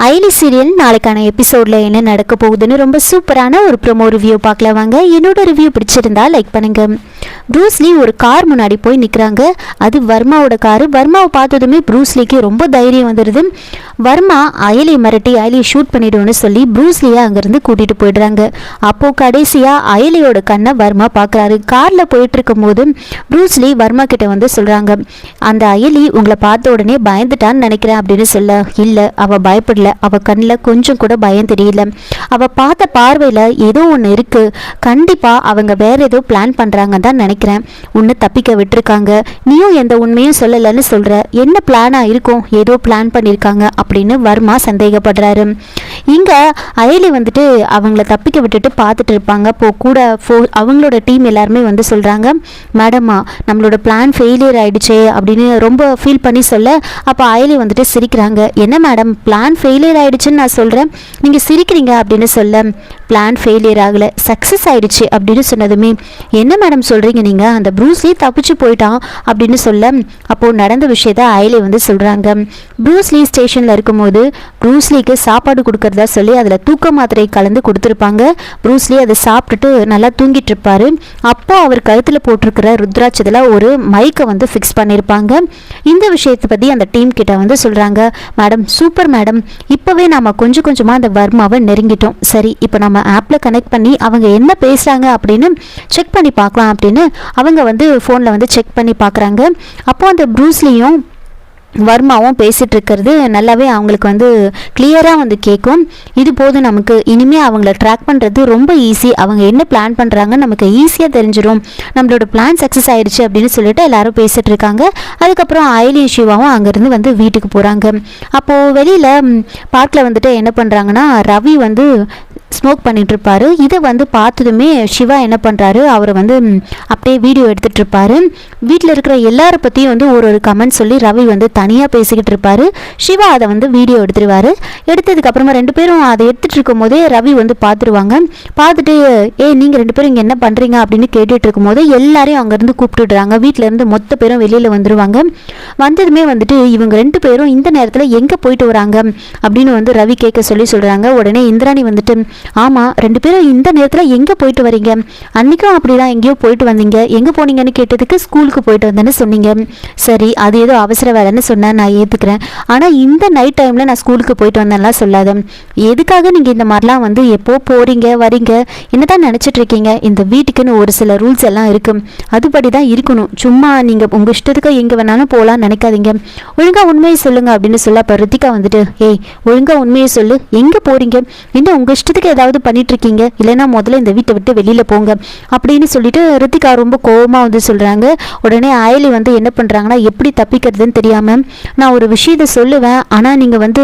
ஐலி serial நாளைக்கான எபிசோடில் என்ன நடக்க போகுதுன்னு ரொம்ப சூப்பரான ஒரு ப்ரோமோ ரிவ்யூ பார்க்கலாம் வாங்க. என்னோட ரிவ்யூ பிடிச்சிருந்தா லைக் பண்ணுங்க. ப்ரூஸ்லி ஒரு கார் முன்னாடி போய் நிற்கிறாங்க. அது வர்மாவோட காரு. வர்மாவை பார்த்ததுமே ப்ரூஸ்லிக்கு ரொம்ப தைரியம் வந்துடுது. வர்மா அயலியை மிரட்டி அயலியை ஷூட் பண்ணிடுவோன்னு சொல்லி ப்ரூஸ்லியை அங்கேருந்து கூட்டிகிட்டு போயிடுறாங்க. அப்போது கடைசியாக அயலியோட கண்ணை வர்மா பார்க்குறாரு. காரில் போயிட்டு இருக்கும் போது ப்ரூஸ்லி வர்மா கிட்ட வந்து சொல்கிறாங்க, அந்த அயலி உங்களை பார்த்த உடனே பயந்துட்டான்னு நினைக்கிறேன் அப்படின்னு சொல்ல, இல்லை அவள் பயப்படல, அவ கண்ணில் கொஞ்சம் கூட பயம் தெரியல, அவ பார்த்த பார்வையில் ஏதோ ஒன்று இருக்கு, கண்டிப்பா அவங்க வேற ஏதோ பிளான் பண்றாங்க தான் நினைக்கிறேன், உன்னை தப்பிக்க விட்டுருக்காங்க, நீயும் எந்த உண்மையும் சொல்லலைன்னு சொல்ற, என்ன பிளானா இருக்கும், ஏதோ பிளான் பண்ணியிருக்காங்க அப்படின்னு வர்மா சந்தேகப்படுறாரு. இங்க அயலி வந்துட்டு அவங்கள தப்பிக்க விட்டுட்டு பார்த்துட்டு இருப்பாங்க. இப்போ கூட அவங்களோட டீம் எல்லாருமே வந்து சொல்றாங்க, மேடமா நம்மளோட பிளான் ஃபெயிலியர் ஆயிடுச்சே அப்படின்னு ரொம்ப ஃபீல் பண்ணி சொல்ல, அப்போ அயலி வந்துட்டு சிரிக்கிறாங்க. என்ன மேடம் பிளான் ஃபெயிலியர் ஆயிடுச்சுன்னு நான் சொல்கிறேன், நீங்கள் சிரிக்கிறீங்க அப்படின்னு சொல்ல, பிளான் ஃபெயிலியர் ஆகலை, சக்ஸஸ் ஆயிடுச்சு அப்படின்னு சொன்னதுமே, என்ன மேடம் சொல்கிறீங்க நீங்கள், அந்த ப்ரூஸ்லி தப்பிச்சு போயிட்டான் அப்படின்னு சொல்ல, அப்போது நடந்த விஷயத்த அயலி வந்து சொல்கிறாங்க. ப்ரூஸ்லி ஸ்டேஷனில் இருக்கும்போது ப்ரூஸ்லிக்கு சாப்பாடு கொடுக்கறதா சொல்லி அதில் தூக்க மாத்திரை கலந்து கொடுத்துருப்பாங்க. ப்ரூஸ்லி அதை சாப்பிட்டுட்டு நல்லா தூங்கிட்டு இருப்பாரு. அப்போ அவர் கழுத்தில் போட்டிருக்கிற ருத்ராட்சத்தில் ஒரு மைக்கை வந்து ஃபிக்ஸ் பண்ணியிருப்பாங்க. இந்த விஷயத்தை பற்றி அந்த டீம் கிட்ட வந்து சொல்கிறாங்க, மேடம் சூப்பர் மேடம், இப்போவே நம்ம கொஞ்சம் கொஞ்சமாக அந்த வர்மாவை நெருங்கிட்டோம், சரி இப்போ நம்ம ஆப்பில் கனெக்ட் பண்ணி அவங்க என்ன பேசுகிறாங்க அப்படின்னு செக் பண்ணி பார்க்கலாம் அப்படின்னு அவங்க வந்து ஃபோனில் வந்து செக் பண்ணி பார்க்குறாங்க. அப்போது அந்த ப்ரூஸ்லியும் வர்மாவும் பேசிகிட்டு இருக்கிறது நல்லாவே அவங்களுக்கு வந்து கிளியராக வந்து கேட்கும். இது போதும், நமக்கு இனிமேல் அவங்கள ட்ராக் பண்ணுறது ரொம்ப ஈஸி, அவங்க என்ன பிளான் பண்ணுறாங்க நமக்கு ஈஸியாக தெரிஞ்சிடும், நம்மளோட பிளான் சக்ஸஸ் ஆயிடுச்சு அப்படின்னு சொல்லிட்டு எல்லாரும் பேசிகிட்டு இருக்காங்க. அதுக்கப்புறம் அயலியும் சிவாவும் அங்கேருந்து வந்து வீட்டுக்கு போகிறாங்க. அப்போது வெளியில் பார்க்கில் வந்துட்டு என்ன பண்ணுறாங்கன்னா, ரவி வந்து ஸ்மோக் பண்ணிட்டு இருப்பாரு. இதை வந்து பார்த்ததுமே சிவா என்ன பண்ணுறாரு, அவரை வந்து அப்படியே வீடியோ எடுத்துகிட்டு இருப்பாரு. வீட்டில் இருக்கிற எல்லாரை பற்றியும் வந்து ஒரு கமெண்ட் சொல்லி ரவி வந்து தனியாக பேசிக்கிட்டு இருப்பாரு. சிவா அதை வந்து வீடியோ எடுத்துருவாரு. எடுத்ததுக்கப்புறமா ரெண்டு பேரும் அதை எடுத்துகிட்டு இருக்கும் போதே ரவி வந்து பார்த்துருவாங்க. பார்த்துட்டு நீங்கள் ரெண்டு பேரும் இங்கே என்ன பண்ணுறீங்க அப்படின்னு கேட்டுட்டு இருக்கும் போது எல்லாரையும் அங்கேருந்து கூப்பிட்டுடுறாங்க. வீட்டிலேருந்து மொத்த பேரும் வெளியில் வந்துடுவாங்க. வந்ததுமே வந்துட்டு இவங்க ரெண்டு பேரும் இந்த நேரத்தில் எங்கே போயிட்டு வராங்க அப்படின்னு வந்து ரவி கேட்க சொல்கிறாங்க. உடனே இந்திராணி வந்துட்டு, ஆமாம் ரெண்டு பேரும் இந்த நேரத்தில் எங்கே போயிட்டு வரீங்க, அன்றைக்கும் அப்படிதான் எங்கேயோ போயிட்டு வந்தீங்க, எங்கே போனீங்கன்னு கேட்டதுக்கு ஸ்கூலுக்கு போயிட்டு வந்தேன்னு சொன்னீங்க, சரி அது ஏதோ அவசர வேலைன்னு சொன்னேன், நான் ஏற்றுக்கிறேன், ஆனால் இந்த நைட் டைமில் நான் ஸ்கூலுக்கு போயிட்டு வந்தேன்லாம் சொல்லாத, எதுக்காக நீங்கள் இந்த மாதிரிலாம் வந்து எப்போ போகிறீங்க வரீங்க, என்னதான் நினச்சிட்டு இருக்கீங்க, இந்த வீட்டுக்குன்னு ஒரு சில ரூல்ஸ் எல்லாம் இருக்குது, அதுபடி தான் இருக்கணும், சும்மா நீங்கள் உங்கள் இஷ்டத்துக்கு எங்கே வேணாலும் போகலான்னு நினைக்காதீங்க, ஒழுங்காக உண்மையை சொல்லுங்கள் அப்படின்னு சொல்ல, அப்போ ரித்திகா வந்துட்டு, ஒழுங்காக உண்மையை சொல்லு, எங்கே போகிறீங்க, என்ன உங்கள் இஷ்டத்துக்கு ஏதாவது பண்ணிட்டு இருக்கீங்க, இல்லைன்னா முதல்ல இந்த வீட்டை விட்டு வெளியில போங்க அப்படின்னு சொல்லிட்டு ரித்திகா ரொம்ப கோபமா வந்து சொல்றாங்க. உடனே அயலி வந்து என்ன பண்றாங்கன்னா, எப்படி தப்பிக்கிறதுன்னு தெரியாம, நான் ஒரு விஷயத்தை சொல்லுவேன் ஆனா நீங்க வந்து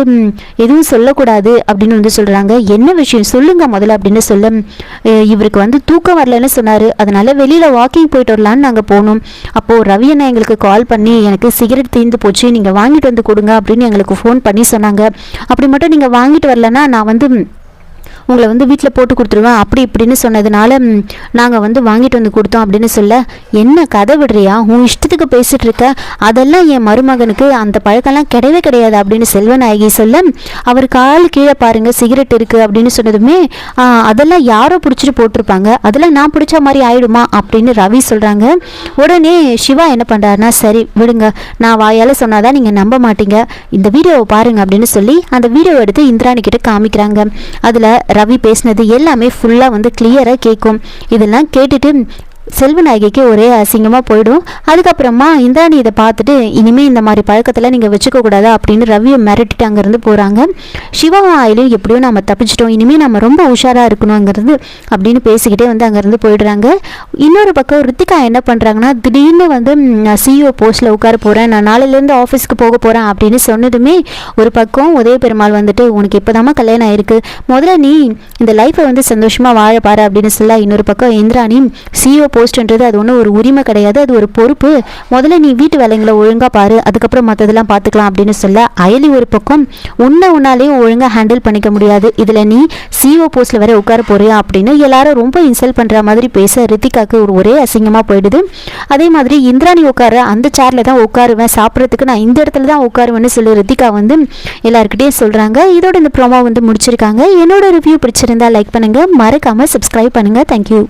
எதுவும் சொல்லக்கூடாது அப்படின்னு வந்து சொல்றாங்க. என்ன விஷயம் சொல்லுங்க முதல்ல அப்படின்னு சொல்ல, இவருக்கு வந்து தூக்கம் வரலன்னு சொன்னாரு, அதனால வெளியில வாக்கிங் போயிட்டு வரலான்னு நாங்க போனோம். அப்போ ரவி அண்ணா எங்களுக்கு கால் பண்ணி, எனக்கு சிகரெட் தீர்ந்து போச்சு, நீங்க வாங்கிட்டு வந்து கொடுங்க அப்படின்னு எங்களுக்கு ஃபோன் பண்ணி சொன்னாங்க. அப்படி மட்டும் நீங்க வாங்கிட்டு வரலன்னா நான் வந்து உங்களை வந்து வீட்டில் போட்டு கொடுத்துருவேன் அப்படி இப்படின்னு சொன்னதுனால நாங்கள் வந்து வாங்கிட்டு வந்து கொடுத்தோம் அப்படின்னு சொல்ல, என்ன கதை விடுறியா, உன் இஷ்டத்துக்கு பேசிகிட்டு இருக்க, அதெல்லாம் என் மருமகனுக்கு அந்த பழக்கம்லாம் கிடையவே கிடையாது அப்படின்னு செல்வநாயகி சொல்ல, அவர் கால் கீழே பாருங்கள் சிகரெட் இருக்குது அப்படின்னு சொன்னதுமே, அதெல்லாம் யாரோ பிடிச்சிட்டு போட்டிருப்பாங்க, அதெல்லாம் நான் பிடிச்ச மாதிரி ஆயிடுமா அப்படின்னு ரவி சொல்கிறாங்க. உடனே சிவா என்ன பண்ணுறாருனா, சரி விடுங்க, நான் வாயால் சொன்னாதான் நீங்கள் நம்ப மாட்டீங்க, இந்த வீடியோவை பாருங்க அப்படின்னு சொல்லி அந்த வீடியோவை எடுத்து இந்திராணி கிட்ட காமிக்கிறாங்க. அதில் ரவி பேசினது எல்லாமே ஃபுல்லாக வந்து கிளியராக கேட்கும். இதெல்லாம் கேட்டுட்டு செல்வநாயகிக்கு ஒரே அசிங்கமாக போயிடும். அதுக்கப்புறமா இந்திராணி இதை பார்த்துட்டு, இனிமேல் இந்த மாதிரி பழக்கத்தில் நீங்கள் வச்சுக்க கூடாது அப்படின்னு ரவியை மிரட்டிட்டு அங்கேருந்து போகிறாங்க. சிவாவும் ஆயிலும் எப்படியோ நம்ம தப்பிச்சிட்டோம், இனிமேல் நம்ம ரொம்ப உஷாராக இருக்கணுங்கிறது அப்படின்னு பேசிக்கிட்டே வந்து அங்கேருந்து போயிடுறாங்க. இன்னொரு பக்கம் ரித்திகா என்ன பண்ணுறாங்கன்னா, திடீர்னு வந்து நான் சிஇஓ போஸ்ட்டில் உட்கார போகிறேன், நான் நாளையிலேருந்து ஆஃபீஸ்க்கு போக போகிறேன் அப்படின்னு சொன்னதுமே, ஒரு பக்கம் உதய பெருமாள் வந்துட்டு, உனக்கு இப்போதாம்மா கல்யாணம் ஆயிருக்கு, முதல்ல நீ இந்த லைஃப்பை வந்து சந்தோஷமாக வாழ பாரு அப்படின்னு சொல்ல, இன்னொரு பக்கம் இந்திராணி சிஇஓ போஸ்ட்ன்றது அது ஒன்றும் ஒரு உரிமை கிடையாது, அது ஒரு பொறுப்பு. முதல்ல நீ வீட்டு வேலைங்களை ஒழுங்காக பாரு, அதுக்கப்புறம் மற்றதெல்லாம் பார்த்துக்கலாம் அப்படின்னு சொல்ல அயலி ஒரு பக்கம் உன்னாலே ஒழுங்காக ஹேண்டில் பண்ணிக்க முடியாது, இதில் நீ சிஓ போஸ்ட்டில் வேற உட்கார போறியா அப்படின்னு எல்லாரும் ரொம்ப இன்சல்ட் பண்ணுற மாதிரி பேச ரித்திகாவுக்கு ஒரே அசிங்கமாக போயிடுது. அதே மாதிரி இந்திராணி உட்கார அந்த சேரில் தான் உட்காருவேன், சாப்பிட்றதுக்கு நான் இந்த இடத்துல தான் உட்காருவேன்னு சொல்லி ரித்திகா வந்து எல்லாருக்கிட்டையும் சொல்கிறாங்க. இதோட இந்த ப்ரோமோ வந்து முடிச்சிருக்காங்க. என்னோட ரிவ்யூ பிடிச்சிருந்தா லைக் பண்ணுங்கள், மறக்காமல் சப்ஸ்கிரைப் பண்ணுங்கள். தேங்க்யூ.